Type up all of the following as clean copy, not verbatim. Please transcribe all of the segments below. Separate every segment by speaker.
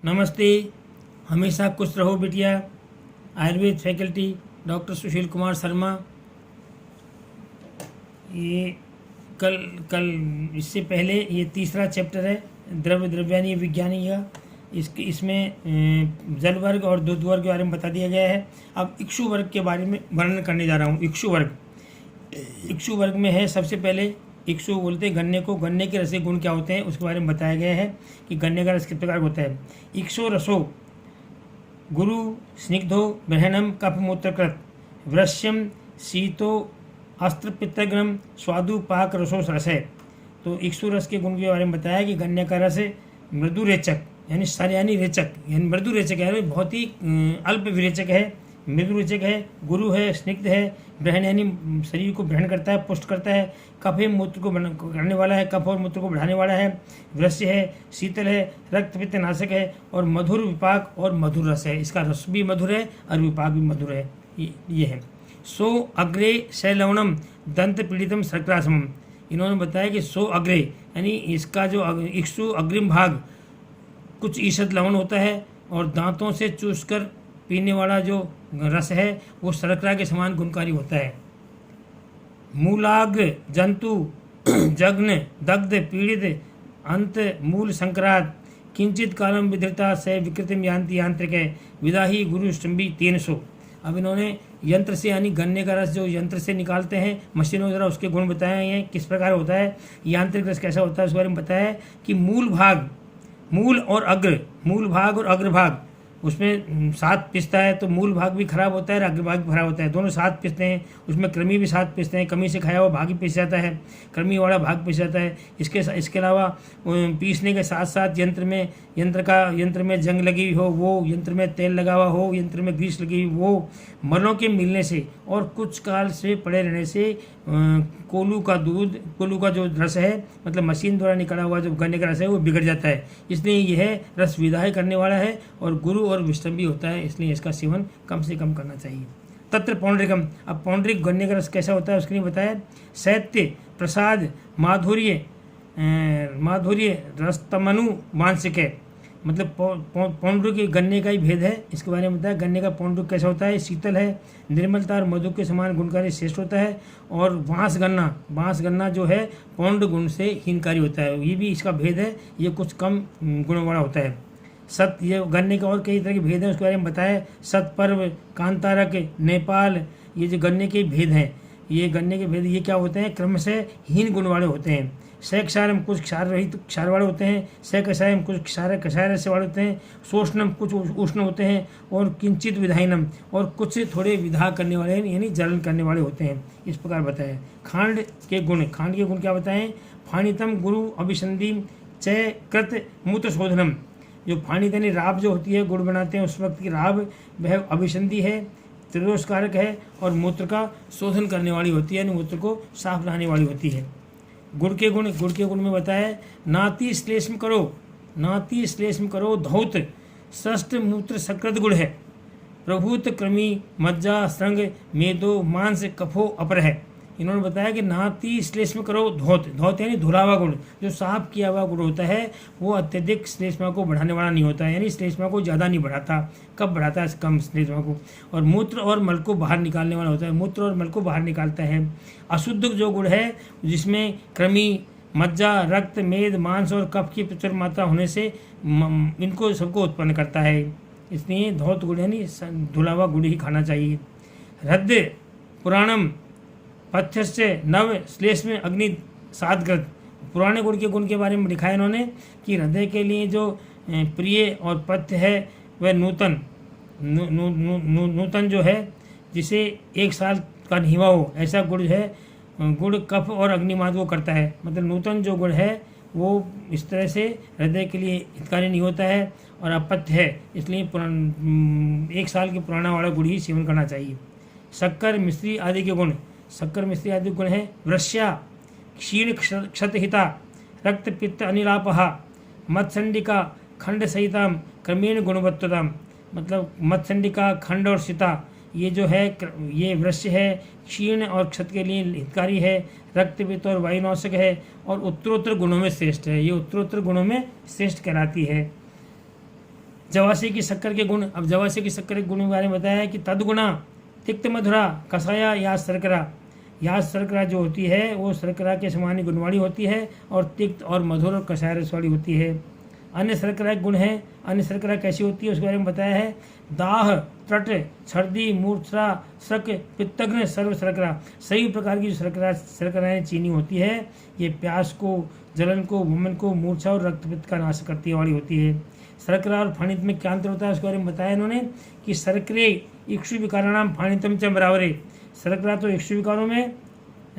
Speaker 1: नमस्ते। हमेशा खुश रहो बिटिया। Ayurveda faculty doctor Sushil Kumar Sharma. ये कल कल इससे पहले ये तीसरा चैप्टर है द्रव्य द्रव्यानी विज्ञानी का। इसमें जल वर्ग और दुध वर्ग के बारे में बता दिया गया है। अब इक्षु वर्ग के बारे में वर्णन करने जा रहा हूँ। इक्षु वर्ग में है सबसे पहले इक्षु बोलते हैं गन्ने को। गन्ने के रसे गुण क्या होते हैं उसके बारे में बताया गया है कि गन्ने का रस किस प्रकार होता है। इक्षो रसो गुरु स्निग्धो ब्रहणम कफमूत्रकृत वृश्यम शीतो अस्त्र पित्तग्रम स्वादु पाक रसो रस है। तो इक्षु रस के गुण के बारे में बताया कि गन्ने का रस मृदु रेचक यानी सरयानी रेचक यानी मृदु रेचक है, बहुत ही अल्प विरेचक है, मृदु रेचक है, गुरु है, स्निग्ध है, ब्रहण यानी शरीर को ग्रहण करता है, पुष्ट करता है, कफ है मूत्र को करने वाला है, कफ और मूत्र को बढ़ाने वाला है, वृश्य है, शीतल है, रक्त पित्त नाशक है और मधुर विपाक और मधुर रस है। इसका रस भी मधुर है और विपाक भी मधुर है। ये है। सो अग्रे शैलवणम दंत पीड़ितम शर्करासमम। इन्होंने बताया कि सो अग्रे यानी इसका जो इक्षु अग्रिम भाग कुछ ईषद लवण होता है और दांतों से चूसकर पीने वाला जो रस है वो शर्करा के समान गुणकारी होता है। मूलाग जंतु जग्न दग्ध पीड़ित अंत मूल संक्रांत किंचित कालम विधृता से विकृतिम यांति यांत्रिक है विदाही गुरु स्तंभी 300। अब इन्होंने यंत्र से यानी गन्ने का रस जो यंत्र से निकालते हैं मशीनों द्वारा उसके गुण बताए हैं किस प्रकार होता है, यांत्रिक रस कैसा होता है उसके बारे में बताया है कि मूल भाग और अग्रभाग उसमें साथ पिसता है तो मूल भाग भी खराब होता है और अग्रभाग भी खराब होता है। दोनों साथ पिसते हैं, उसमें कृमि भी साथ पिसते हैं, कृमि से खाया हुआ भाग ही पिस जाता है, कृमि वाला भाग पिस जाता है। इसके अलावा पीसने के साथ साथ यंत्र में जंग लगी हुई हो वो, यंत्र में तेल लगा हुआ हो, यंत्र में ग्रीस लगी हुई वो, मलों के मिलने से और कुछ काल से पड़े रहने से कोलू का जो रस है मतलब मशीन द्वारा निकला हुआ जो गन्ने का रस है वो बिगड़ जाता है। इसलिए यह रस विदाई करने वाला है और गुरु और विष्टम्भी होता है, इसलिए इसका सेवन कम से कम करना चाहिए। तत्र पौंड्रिकम। अब पौंड्रिक गन्ने का रस कैसा होता है उसके लिए बताया। शैत्य प्रसाद माधुर्य रस्तमनु मानसिक है। मतलब पौंड्रिक गन्ने का ही भेद है, इसके बारे में बताया। गन्ने का पौंड्रिक कैसा होता है, शीतल है, निर्मलता और मधु के समान गुणकारी श्रेष्ठ होता है। और बांस गन्ना जो है पौंड गुण से हीनकारी होता है, ये भी इसका भेद है, ये कुछ कम गुण वाला होता है। ये गन्ने का और कई तरह के भेद हैं उसके बारे में बताया। सतपर्व कांतारक नेपाल, ये जो गन्ने के भेद हैं ये गन्ने के भेद ये क्या होते हैं, क्रमशः हीन गुण वाले होते हैं। क्षारम कुछ क्षार रहित क्षार वाले होते हैं, कषायम कुछ कषाय रस वाले होते हैं, शोषणम कुछ उष्ण होते हैं और किंचित विधायनम और कुछ थोड़े विधा करने वाले यानी जलन करने वाले होते हैं। इस प्रकार बताएं। खांड के गुण क्या बताएं। फाणितम गुरु अभिसंधि चय कृत मूत्र शोधनम। जो फाणित यानी राब जो होती है गुड़ बनाते हैं उस वक्त की राब वह अभिसंधि है, त्रिदोषकारक है और मूत्र का शोधन करने वाली होती है यानी मूत्र को साफ रहने वाली होती है। गुड़ के गुण में बताया। नाति श्लेष्म करो धौत षष्ठ मूत्र सकृत गुण है। प्रभूत कृमि मज्जा श्रृंग मेदो मांस कफो अपर है। इन्होंने बताया कि नाति श्लेष्म करो धौत यानी धुला हुआ गुड़, जो साफ किया हुआ गुड़ होता है वो अत्यधिक श्लेष्मा को बढ़ाने वाला नहीं होता है, यानी श्लेष्मा को ज़्यादा नहीं बढ़ाता, कब बढ़ाता है कम श्लेष्मा को। और मूत्र और मल को बाहर निकालने वाला होता है, मूत्र और मल को बाहर निकालता है। अशुद्ध जो गुड़ है जिसमें कृमि मज्जा रक्त मेद मांस और कफ की प्रचुर मात्रा होने से इनको सबको उत्पन्न करता है, इसलिए धौत गुड़ यानी धुला हुआ गुड़ ही खाना चाहिए। हृदय पुराणम पथ्यस्य नव श्लेष्म अग्नि साधकृत। पुराने गुण के बारे में लिखा है इन्होंने कि हृदय के लिए जो प्रिय और पथ्य है वह नूतन जो है जिसे 1 साल का नीवा हो ऐसा गुड़ है। गुड़ कफ और अग्निमाद को करता है, मतलब नूतन जो गुड़ है वो इस तरह से हृदय के लिए हितकारी नहीं होता है और अपथ्य है, इसलिए 1 साल के पुराना वाला गुड़ ही सेवन करना चाहिए। शक्कर मिश्री आदि के गुण है। वृष्या क्षीण क्षतहिता रक्त पित्त अनिलापहा मत्संडिका खंड सहिता क्रमेण गुणवत्तता। मतलब मत्संडिका खंड और सीता ये जो है ये वृश्य है, क्षीण और क्षत के लिए हितकारी है, रक्त पित्त और वायुनाशक है और उत्तरोत्तर गुणों में श्रेष्ठ है। ये उत्तरोत्तर गुणों में श्रेष्ठ कहलाती है। जवासे की शक्कर के गुण। अब जवासे की शक्कर के गुण के बारे में बताया है कि तदगुणा तिक्त मधुरा कसाया या शर्करा। या शर्करा जो होती है वो शर्करा के समान ही गुण वाली होती है और तिक्त और मधुर और कसाय रस वाली होती है। अन्य शर्करा के गुण है। अन्य शर्करा कैसी होती है उसके बारे में बताया है। दाह, तट, छर्दी, मूर्छा, शक, पित्तग्न, सर्व शर्करा। सभी प्रकार की जो शर्कराएँ चीनी होती है ये प्यास को, जलन को, वमन को, मूर्छा और रक्तपित्त का नाश करती वाली होती है। शर्करा और फाणित में क्या अंतर होता है उसके बारे में बताया इन्होंने कि शर्करे इक्षु विकाराणाम फाणितम च बरावरे। शर्करा तो इक्षु विकारों में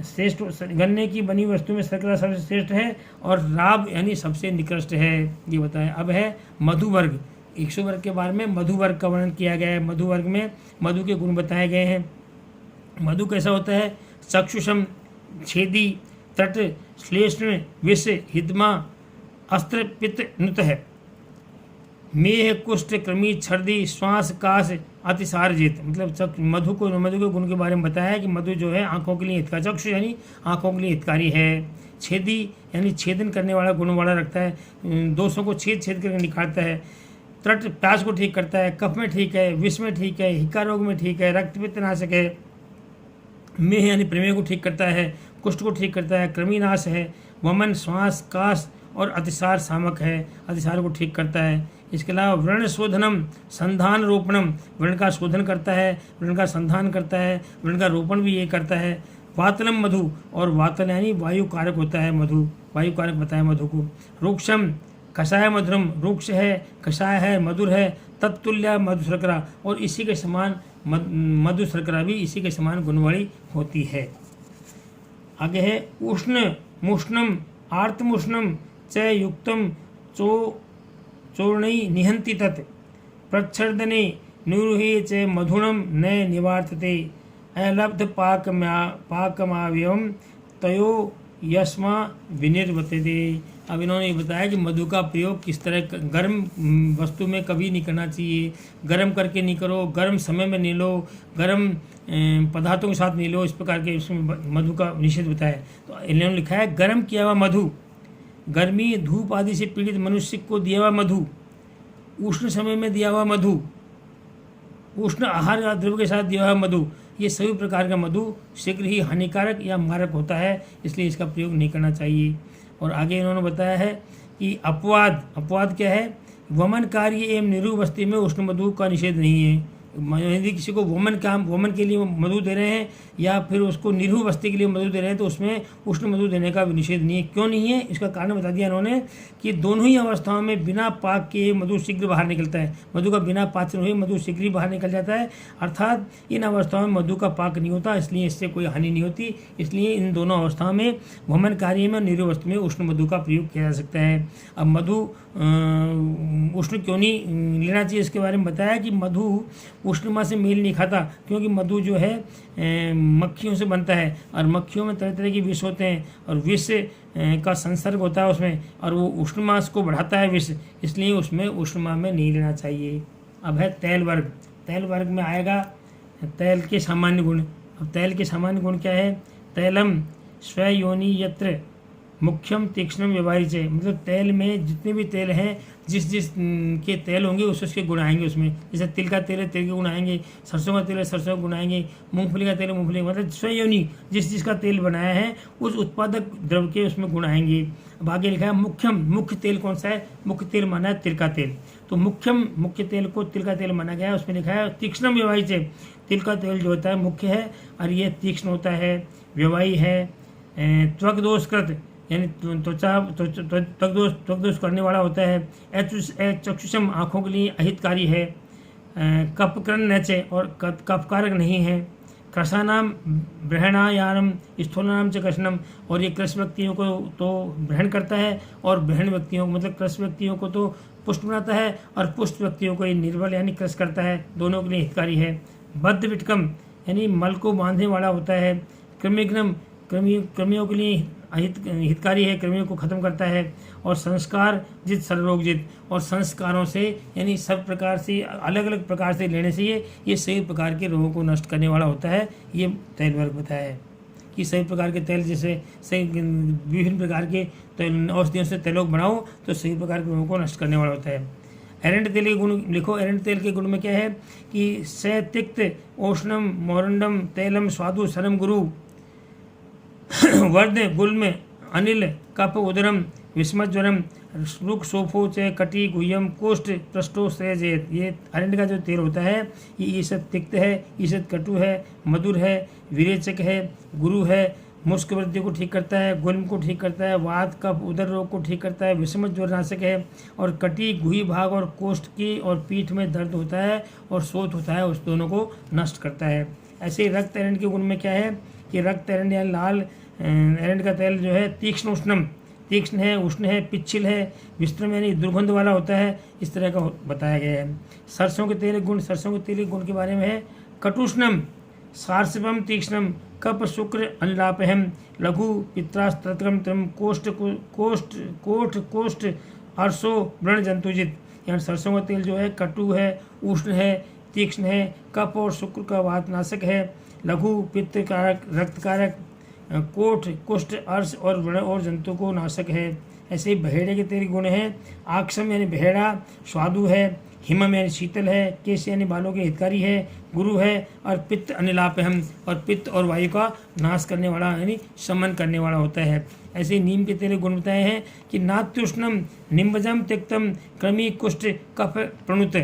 Speaker 1: श्रेष्ठ, गन्ने की बनी वस्तु में शर्करा सबसे श्रेष्ठ है और राब यानी सबसे निकृष्ट है, ये बताया। अब है मधु वर्ग। इक्षु वर्ग के बारे में मधु वर्ग का वर्णन किया गया है। मधु वर्ग में मधु के गुण बताए गए हैं। मधु कैसा होता है? चक्षुषम, छेदी, तट, श्लेष्ण, विष, हिदमा, अस्त्र, पित्त, नुत है। मेह, कुष्ठ, कृमि, छर्दी, श्वास, काश, अतिसार जित। मतलब मधु के गुण के बारे में बताया है कि मधु जो है आंखों के लिए हितकारी, चक्षु यानी आंखों के लिए हितकारी है। छेदी यानी छेदन करने वाला गुण वाला रखता है, दोषों को छेद करके निकालता है। तट प्यास को ठीक करता है, कफ में ठीक है, विष में ठीक है, हिक्का रोग में ठीक है, रक्तपित्त नाशक है। मेह यानी प्रमेह को ठीक करता है, कुष्ठ को ठीक करता है, कृमि नाश है। वमन, श्वास, काश और अतिसार सामक है, अतिसार को ठीक करता है। इसके अलावा व्रण शोधनम, संधान रोपणम, व्रण का शोधन करता है, व्रण का संधान करता है, व्रण का रोपण भी ये करता है। वातलम मधु, और वातल यानी वायु कारक होता है मधु, वायु कारक बताया मधु को। रुक्षम, कषाय मधुरम, रुक्ष है, कषाय है, मधुर है। तत्तुल्य मधु शर्करा, और इसी के समान मधु शर्करा भी इसी के समान गुण वाली होती है। आगे है उष्ण मुष्णम, आर्तमुष्णम च युक्तम चूर्णई निहंति तत् प्रच्छर्दने निरुहे च मधुणम न निवार्तते अलब्ध पाकमाव्यवम तयो यस्मा विनिर्वर्तते। अब इन्होंने बताया कि मधु का प्रयोग किस तरह गर्म वस्तु में कभी नहीं करना चाहिए, गर्म करके नहीं करो, गर्म समय में नहीं लो, गर्म पदार्थों के साथ नहीं लो, इस प्रकार के उसमें मधु का निषेध बताया। तो इन्होंने लिखा है गर्म किया हुआ मधु, गर्मी धूप आदि से पीड़ित मनुष्य को दिया हुआ मधु, उष्ण समय में दिया हुआ मधु, उष्ण आहार या द्रव्य के साथ दिया हुआ मधु, ये सभी प्रकार का मधु शीघ्र ही हानिकारक या मारक होता है, इसलिए इसका प्रयोग नहीं करना चाहिए। और आगे इन्होंने बताया है कि अपवाद क्या है? वमन कार्य एवं निरूह वस्ती में उष्ण मधु का निषेध नहीं है। यदि किसी को वमन के लिए मधु दे रहे हैं या फिर उसको निरूह वस्ती के लिए मधु दे रहे हैं तो उसमें उष्ण मधु देने का निषेध नहीं है। क्यों नहीं है? इसका कारण बता दिया इन्होंने कि दोनों ही अवस्थाओं में बिना पाक के मधु शीघ्र बाहर निकलता है। मधु का बिना पाचन हुए मधु शीघ्र ही बाहर निकल जाता है, अर्थात इन अवस्थाओं में मधु का पाक नहीं होता, इसलिए इससे कोई हानि नहीं होती। इसलिए इन दोनों अवस्थाओं में वमन कार्य में और निरूह वस्तु में उष्ण मधु का प्रयोग किया जा सकता है। अब मधु उष्ण क्यों नहीं लेना चाहिए इसके बारे में बताया कि मधु उष्णमा से मेल नहीं खाता, क्योंकि मधु जो है मक्खियों से बनता है और मक्खियों में तरह तरह के विष होते हैं और विष का संसर्ग होता है उसमें, और वो उष्णमा को बढ़ाता है विष, इसलिए उसमें उष्णमा में नहीं लेना चाहिए। अब है तैल वर्ग। तैल वर्ग में आएगा तैल के सामान्य गुण। अब तैल के सामान्य गुण क्या है? तैलम स्वयोनि यत्र मुख्यम तीक्ष्णम व्यवहारिच है। मतलब तेल में जितने भी तेल हैं, जिस के तेल होंगे उसके गुण आएंगे उसमें। जैसे तिल का तेल है, तेल के गुण आएंगे, सरसों का तेल है, सरसों के गुण आएंगे, मूंगफली का तेल है, मूंगफली, मतलब स्वयोनि जिसका तेल बनाया है उस उत्पादक द्रव्य के उसमें गुण आएंगे। अब आगे लिखा है मुख्यम, मुख्य तेल कौन सा है? मुख्य तेल माना है तिल का तेल, तो मुख्य तेल को तिल का तेल माना गया है। उसमें लिखा है तीक्ष्णम व्यवहारिच है। तिल का तेल जो होता है मुख्य है और ये तीक्ष्ण होता है, व्यवहारी है, त्वक दोषकृत यानी त्वचा त्वक दोष करने वाला होता है। चक्षुषम आँखों के लिए अहितकारी है। कपकर्ण नचे और कपकारक नहीं है। कृशानाम ब्रहणायानम स्थूलनाम च कृष्णम, और ये कृष व्यक्तियों को तो ब्रहण करता है और ब्रहण व्यक्तियों मतलब कृष व्यक्तियों को तो पुष्ट बनाता है और पुष्ट व्यक्तियों को ये निर्बल यानी कृष करता है, दोनों के लिए हितकारी है। बद्ध विटकम यानी मल को बांधने वाला होता है। कृमिघ्नम कृमियों के लिए हितकारी है, कृमियों को खत्म करता है। और संस्कार जित सर्वरोग जित, और संस्कारों से यानी सब प्रकार से अलग अलग प्रकार से लेने से ये सभी प्रकार के रोगों को नष्ट करने वाला होता है। ये तैल वर्ग बताया है कि सभी प्रकार के तेल, जैसे सही विभिन्न प्रकार के औषधियों से तेलों बनाओ तो सभी प्रकार के रोगों को नष्ट करने वाला होता है। एरंड तेल के गुण लिखो। एरंड तेल के गुण में क्या है कि स तिक्त ओष्णम मोरंडम तेलम स्वादु सरम गुरु वर्ध गुल्म अनिल कप उदरम विस्मज्वरम रुक सोफो च कटी गुह्यम कोष्ठ पृष्ठो श्रेजेत। ये अरंड का जो तेल होता है ये ईषद तिक्त है, ईषद कटु है, मधुर है, विरेचक है, गुरु है, मुस्क वृद्धि को ठीक करता है, गुल्म को ठीक करता है, वात कफ उदर रोग को ठीक करता है, विषमत ज्वरनाशक है, और कटी गुही भाग और कोष्ठ की और पीठ में दर्द होता है और शोथ होता है उस दोनों को नष्ट करता है। ऐसे ही रक्त एरंड के गुण में क्या है कि रक्त एरंड या लाल एरंड का तेल जो है तीक्ष्ण उष्णम, तीक्ष्ण है, उष्ण है, पिच्छिल है, विस्तृम यानी दुर्गंध वाला होता है, इस तरह का बताया गया है। सरसों के तेल गुण, सरसों के तेल के गुण के बारे में है कटुष्णम सार्सपम तीक्ष्णम कप शुक्र अनलापहम लघु पित्रास्त्रम त्रम कोष्ठ कोष्ठ कोष्ठ कोष्ठ अर्शो व्रण जंतुजित। यानी सरसों का तेल जो है कटु है, उष्ण है, तीक्ष्ण है, कप और शुक्र का वातनाशक है, लघु पित्त कारक, रक्त कारक, कोठ कुष्ठ अर्श और व्रण और जंतु को नाशक है। ऐसे ही बहेड़े के तेल गुण हैं आक्षम यानी बहेड़ा, स्वादु है, हिमम यानी शीतल है, केश यानी बालों के हितकारी है, गुरु है, और पित्त अनिलापहम और पित्त और वायु का नाश करने वाला यानी शमन करने वाला होता है। ऐसे ही नीम के तेल गुण बताए हैं कि नात्युष्णम निम्बजम तिक्तम क्रमी कुष्ठ कफ प्रणुत।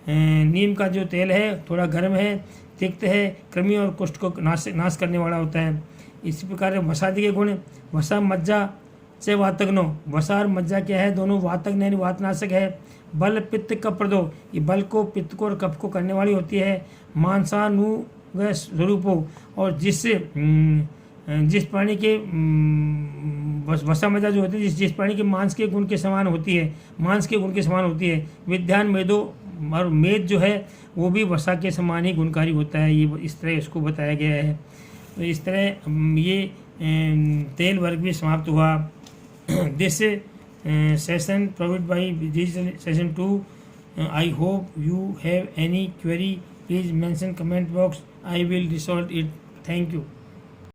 Speaker 1: नीम का जो तेल है थोड़ा गर्म है, तिक्त है, कृमि और कुष्ठ को नाश करने वाला होता है। इसी प्रकार वसादि के गुण, वसा मज्जा से वातग्नो, वसा और मज्जा क्या है दोनों वातक यानी वातनाशक है। बल पित्त कप प्रदो, ये बल को पित्त को और कफ को करने वाली होती है। मांसानु व स्वरूपो, और जिस प्राणी के वसा मज्जा जो होती है जिस प्राणी के मांस के गुण के समान होती है, मांस के गुण के समान होती है। विद्यान मेदो, और मेद जो है वो भी वसा के समान ही गुणकारी होता है। ये इस तरह इसको बताया गया है। तो इस तरह ये तेल वर्ग भी समाप्त हुआ। This session provide by digital session 2। I hope you have any query, please mention comment box, I will resolve it. Thank you.